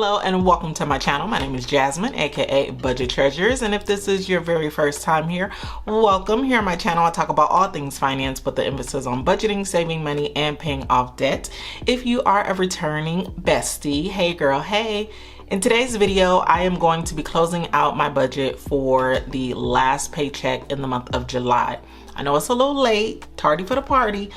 Hello and welcome to my channel. My name is Jasmine, aka Budget Treasures, and if this is your very first time here, welcome. Here on my channel I talk about all things finance, but the emphasis on budgeting, saving money, and paying off debt. If you are a returning bestie, hey girl, hey. In today's video, I am going to be closing out my budget for the last paycheck in the month of July. I know it's a little late, tardy for the party,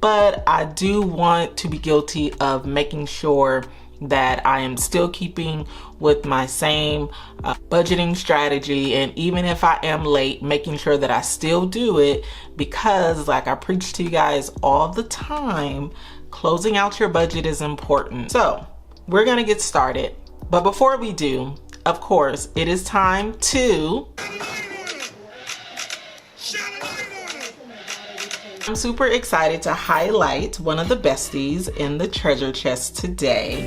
but I do want to be guilty of making sure that I am still keeping with my same budgeting strategy, and even if I am late, making sure that I still do it, because like I preach to you guys all the time, closing out your budget is important. So we're gonna get started, but before we do, of course, it is time to I'm super excited to highlight one of the besties in the treasure chest today.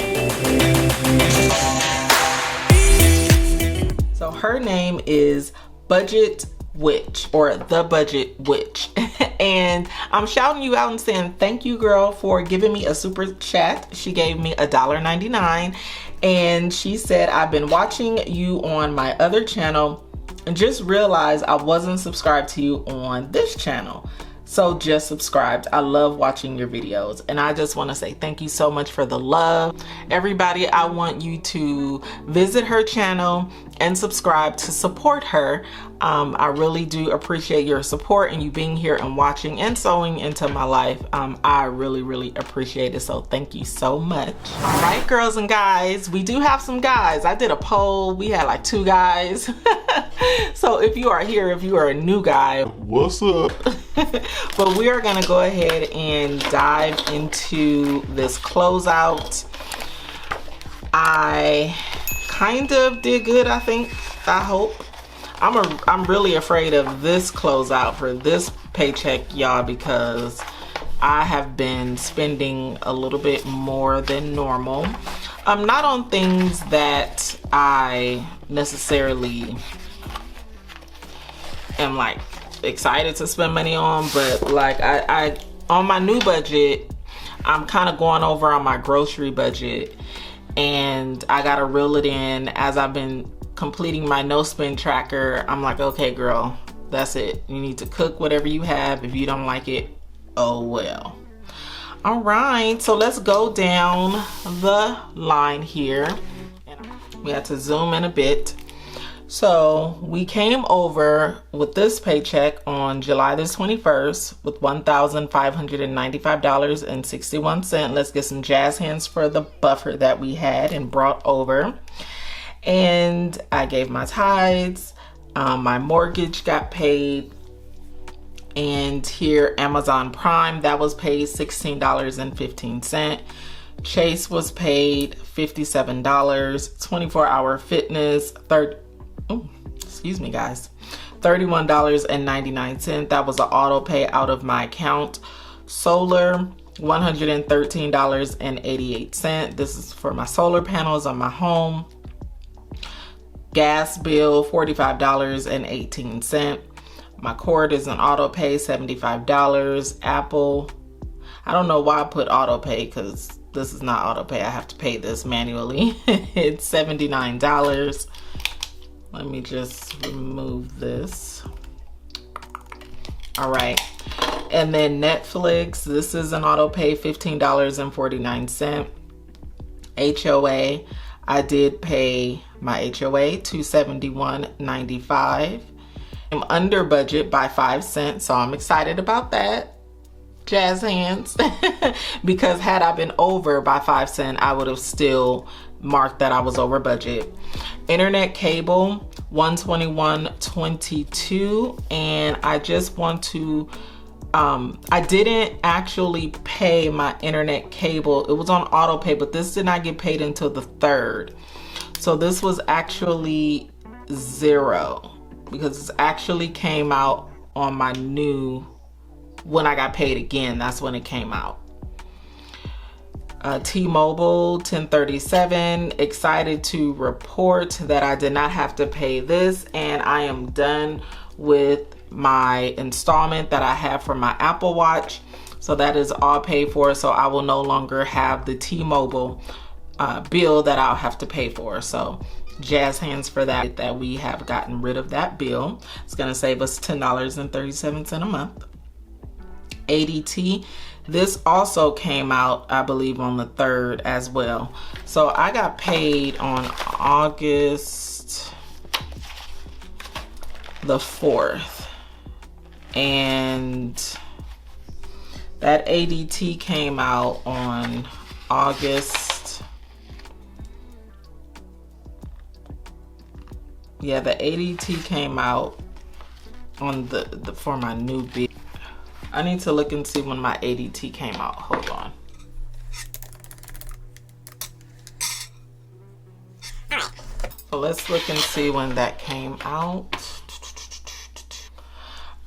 So her name is Budget Witch, or The Budget Witch. And I'm shouting you out and saying thank you, girl, for giving me a super chat. She gave me $1.99 and she said, I've been watching you on my other channel and just realized I wasn't subscribed to you on this channel. So just subscribed. I love watching your videos, and I just want to say thank you so much for the love. Everybody, I want you to visit her channel and subscribe to support her. I really do appreciate your support and you being here and watching and sewing into my life. I really appreciate it, so thank you so much. All right, girls and guys, we do have some guys. I did a poll. We had like 2 guys. So if you are here, if you are a new guy, what's up? But we are gonna go ahead and dive into this closeout. I kind of did good, I think, I hope. I'm really afraid of this closeout for this paycheck, y'all, because I have been spending a little bit more than normal. Not on things that I necessarily am like excited to spend money on, but like I on my new budget, I'm kind of going over on my grocery budget, and I gotta reel it in as I've been completing my no spend tracker. I'm like, okay girl, that's it. You need to cook whatever you have. If you don't like it, oh well. All right, so let's go down the line here. We have to zoom in a bit. So we came over with this paycheck on July the 21st with $1,595.61. Let's get some jazz hands for the buffer that we had and brought over. And I gave my tithes, my mortgage got paid, and here Amazon Prime, that was paid $16.15. Chase was paid $57, 24-hour fitness, excuse me guys, $31.99. That was an auto pay out of my account. Solar, $113.88. This is for my solar panels on my home. Gas bill, $45.18. My cord is an auto pay, $75. Apple, I don't know why I put auto pay, because this is not auto pay. I have to pay this manually. It's $79. Let me just remove this. All right. And then Netflix, this is an auto pay, $15.49. HOA, I did pay my HOA, $271.95. I'm under budget by 5 cents, so I'm excited about that. Jazz hands. Because had I been over by 5 cents, I would have still marked that I was over budget. Internet cable, $121.22, and I just want to I didn't actually pay my internet cable. It was on auto pay, but this did not get paid until the 3rd. So this was actually $0, because it actually came out on my new, when I got paid again, that's when it came out. T-Mobile, $10.37. Excited to report that I did not have to pay this, and I am done with my installment that I have for my Apple Watch. So that is all paid for, so I will no longer have the T-Mobile bill that I'll have to pay for. So jazz hands for that we have gotten rid of that bill. It's gonna save us $10.37 a month. ADT, this also came out, I believe, on the 3rd as well. So I got paid on August the 4th, and that ADT came out on August. Yeah, the ADT came out on the for my new bill. I need to look and see when my ADT came out. Hold on. So let's look and see when that came out.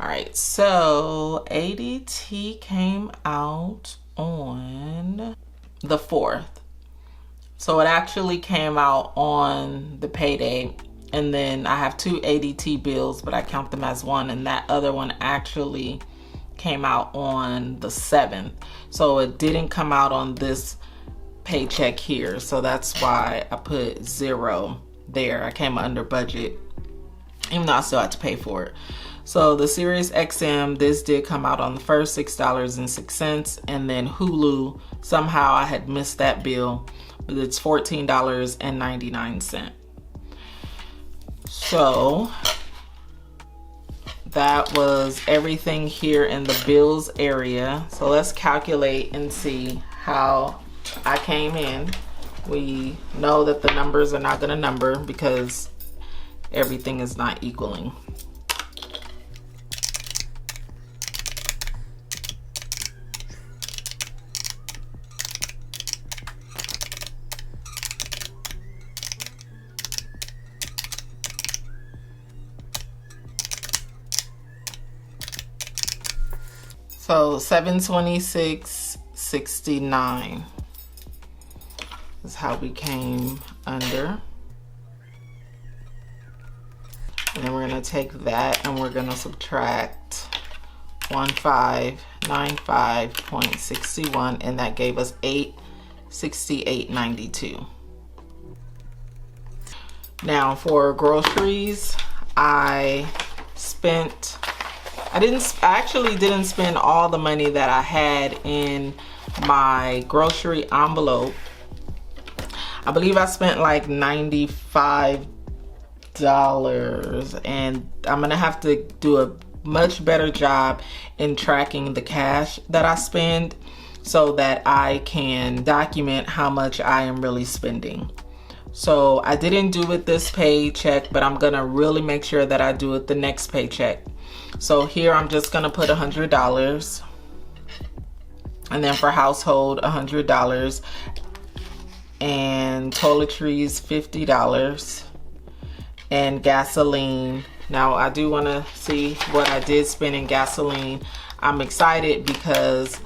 All right, so ADT came out on the 4th. So it actually came out on the payday. And then I have 2 ADT bills, but I count them as one. And that other one actually came out on the 7th. So it didn't come out on this paycheck here. So that's why I put 0 there. I came under budget, even though I still had to pay for it. So the Sirius XM, this did come out on the 1st, $6.06. And then Hulu, somehow I had missed that bill, but it's $14.99. So that was everything here in the bills area. So let's calculate and see how I came in. We know that the numbers are not going to number because everything is not equaling. So $726.69 is how we came under. And then we're going to take that and we're going to subtract 1595.61, and that gave us $868.92. Now for groceries, I actually didn't spend all the money that I had in my grocery envelope. I believe I spent like $95, and I'm gonna have to do a much better job in tracking the cash that I spend so that I can document how much I am really spending. So I didn't do it this paycheck, but I'm gonna really make sure that I do it the next paycheck. So here I'm just gonna put $100, and then for household $100, and toiletries $50, and gasoline. Now I do want to see what I did spend in gasoline. I'm excited because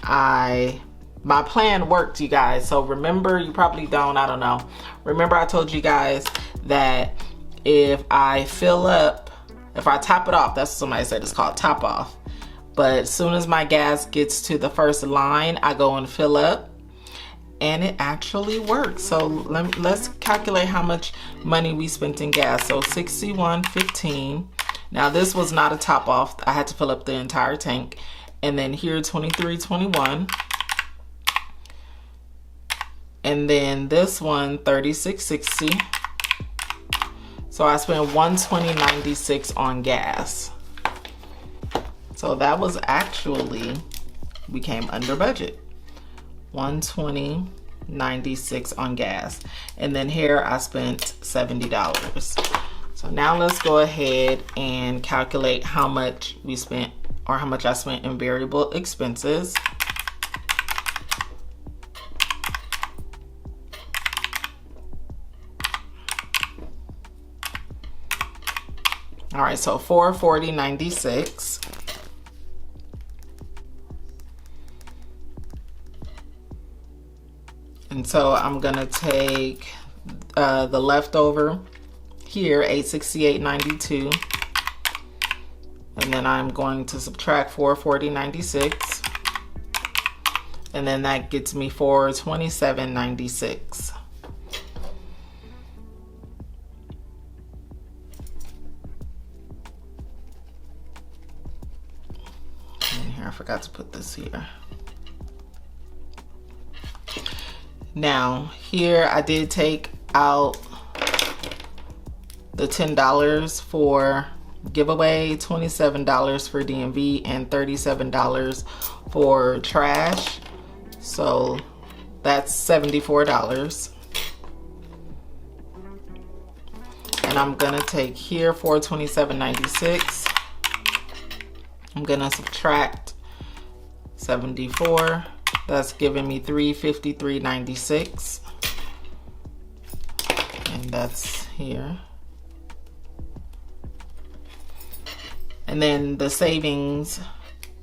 my plan worked, you guys. So remember, you probably don't, I don't know. Remember I told you guys that if I fill up, if I top it off, that's what somebody said, it's called top off. But as soon as my gas gets to the first line, I go and fill up, and it actually works. So let's calculate how much money we spent in gas. So $61.15. Now this was not a top off. I had to fill up the entire tank. And then here $23.21. And then this one $36.60. So I spent $120.96 on gas. So that was actually, we came under budget. $120.96 on gas. And then here I spent $70. So now let's go ahead and calculate how much we spent, or how much I spent in variable expenses. All right, so $440.96. And so I'm gonna take the leftover here, $868.92, and then I'm going to subtract $440.96, and then that gets me for $27.96. And here, I forgot to put this here. Now here I did take out the $10 for giveaway, $27 for DMV, and $37 for trash. So that's $74. And I'm gonna take here for $27.96. I'm gonna subtract 74. That's giving me $353.96. And that's here. And then the savings,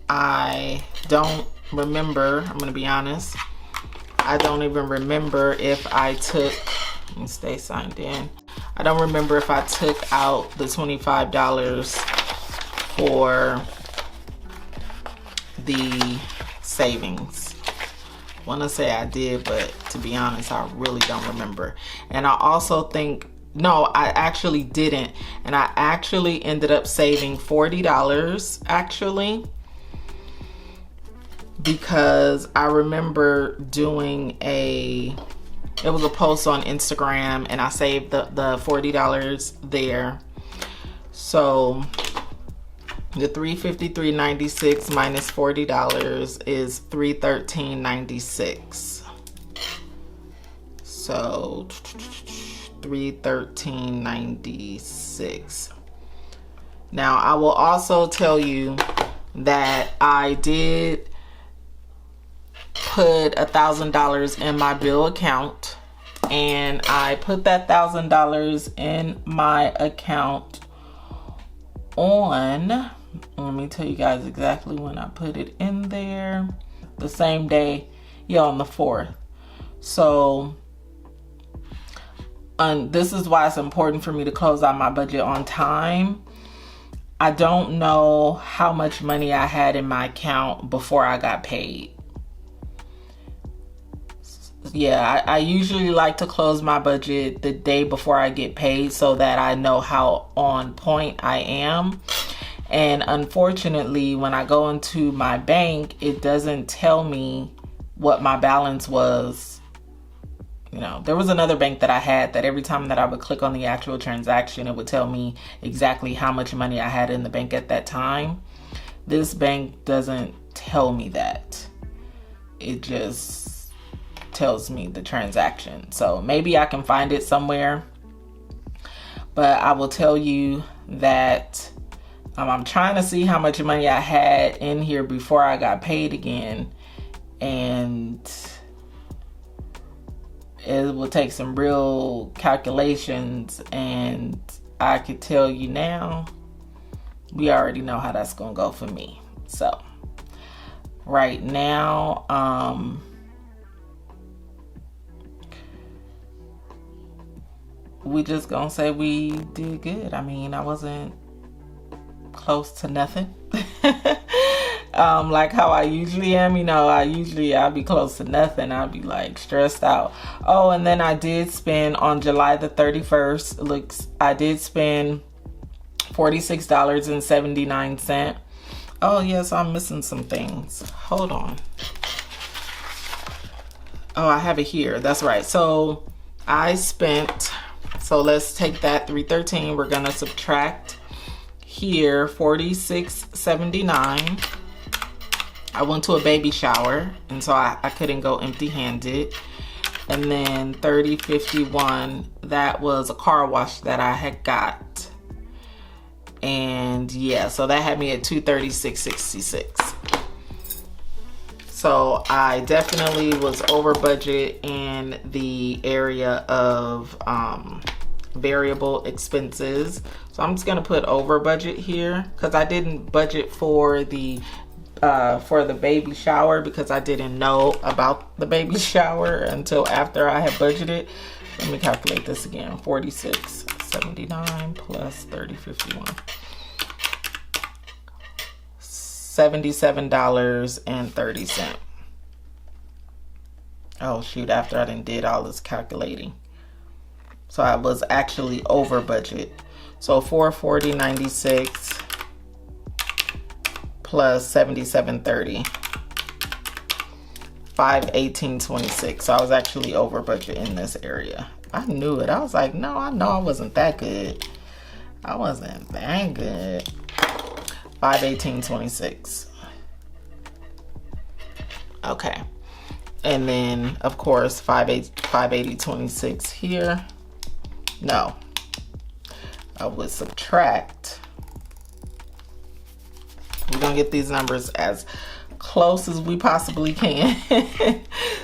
I don't remember, I'm gonna be honest. I don't even remember if I took, let me stay signed in. I don't remember if I took out the $25 for the savings. I wanna say I did, but to be honest, I really don't remember. And I also think, no, I actually didn't. And I actually ended up saving $40 actually, because I remember doing it was a post on Instagram and I saved the $40 there. So the $353.96 minus $40 is $313.96. So $313.96. Now I will also tell you that I did put $1,000 in my bill account, and I put that $1,000 in my account on, let me tell you guys exactly when I put it in there. The same day, yeah, on the 4th. So this is why it's important for me to close out my budget on time. I don't know how much money I had in my account before I got paid. Yeah, I usually like to close my budget the day before I get paid so that I know how on point I am. And unfortunately, when I go into my bank, it doesn't tell me what my balance was. You know, there was another bank that I had that every time that I would click on the actual transaction, it would tell me exactly how much money I had in the bank at that time. This bank doesn't tell me that. It just tells me the transaction. So maybe I can find it somewhere. But I will tell you that I'm trying to see how much money I had in here before I got paid again. And it will take some real calculations, and I could tell you now, we already know how that's gonna go for me. So right now, we just gonna say we did good. I mean, I wasn't close to nothing. Like how I usually am, you know, I'll be close to nothing. I'll be like stressed out. Oh, and then I did spend on July the 31st, I did spend $46.79. Oh yes, I'm missing some things. Hold on. Oh, I have it here. That's right. So I spent, so let's take that 313. We're gonna subtract here $46.79. I went to a baby shower, and so I couldn't go empty-handed. And then $30.51, that was a car wash that I had got. And yeah, so that had me at $236.66. So I definitely was over budget in the area of variable expenses. So I'm just gonna put over budget here because I didn't budget for the baby shower because I didn't know about the baby shower until after I had budgeted. Let me calculate this again. $46.79 plus $30.51. $77.30. Oh shoot, after I done did all this calculating. So I was actually over budget. So 440.96 plus 77.30, 518.26. So I was actually over budget in this area. I knew it. I was like, no, I know I wasn't that good. I wasn't that good. 518.26. Okay. And then of course 580.26 here. No. I would subtract. We're gonna get these numbers as close as we possibly can.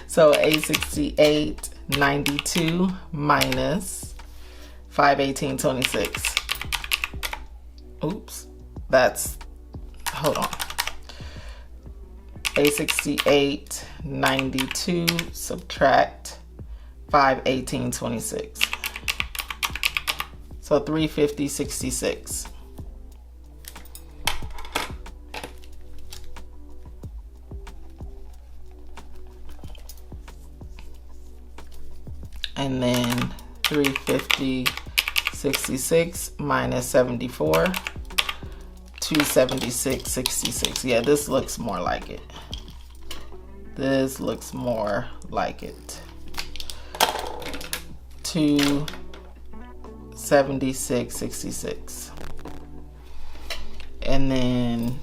So 868.92 minus 518.26. Oops, that's, hold on. 868.92 subtract 518.26. So 350.66. And then 350.66 minus 74, 276.66. Yeah, this looks more like it. This looks more like it. 276.66. And then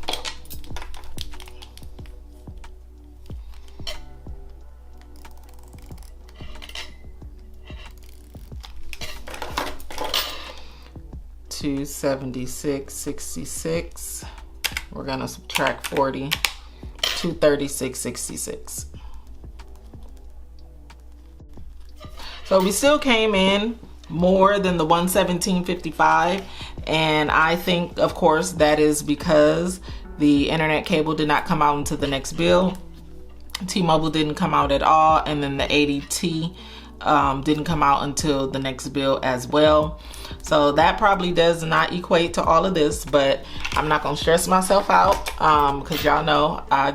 $276.66. We're gonna subtract 40. $236.66. So we still came in more than the $117.55, and I think of course that is because the internet cable did not come out into the next bill. T-Mobile didn't come out at all, and then the ADT didn't come out until the next bill as well. So that probably does not equate to all of this, but I'm not gonna stress myself out because y'all know I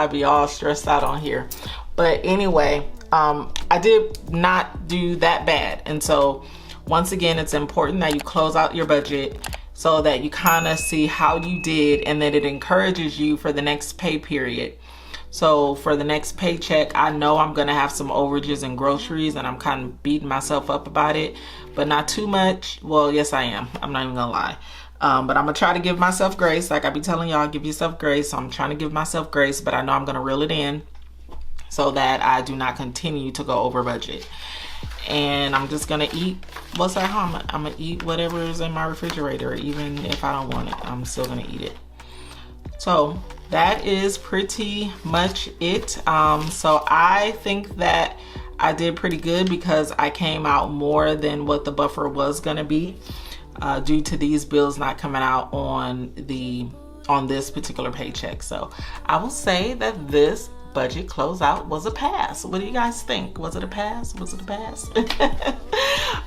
be all stressed out on here. But anyway, I did not do that bad. And so once again, it's important that you close out your budget so that you kind of see how you did, and that it encourages you for the next pay period. So for the next paycheck, I know I'm gonna have some overages and groceries, and I'm kind of beating myself up about it, but not too much. Well, yes I am. I'm not even gonna lie. But I'm gonna try to give myself grace. Like I be telling y'all, give yourself grace. So I'm trying to give myself grace, but I know I'm gonna reel it in so that I do not continue to go over budget. And I'm just gonna eat, what's that? I'm gonna eat whatever is in my refrigerator. Even if I don't want it, I'm still gonna eat it. So that is pretty much it. So I think that I did pretty good because I came out more than what the buffer was gonna be due to these bills not coming out on this particular paycheck. So I will say that this budget closeout was a pass. What do you guys think? Was it a pass? Was it a pass?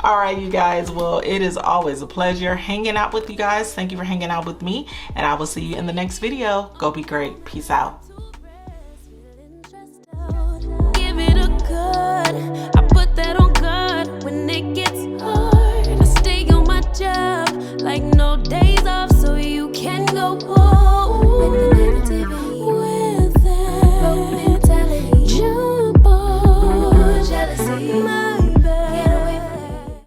All right, you guys. Well, it is always a pleasure hanging out with you guys. Thank you for hanging out with me, and I will see you in the next video. Go be great. Peace out. Give it a good. I put that on God when it gets hard. I stay on my job like no days off, so you can go home.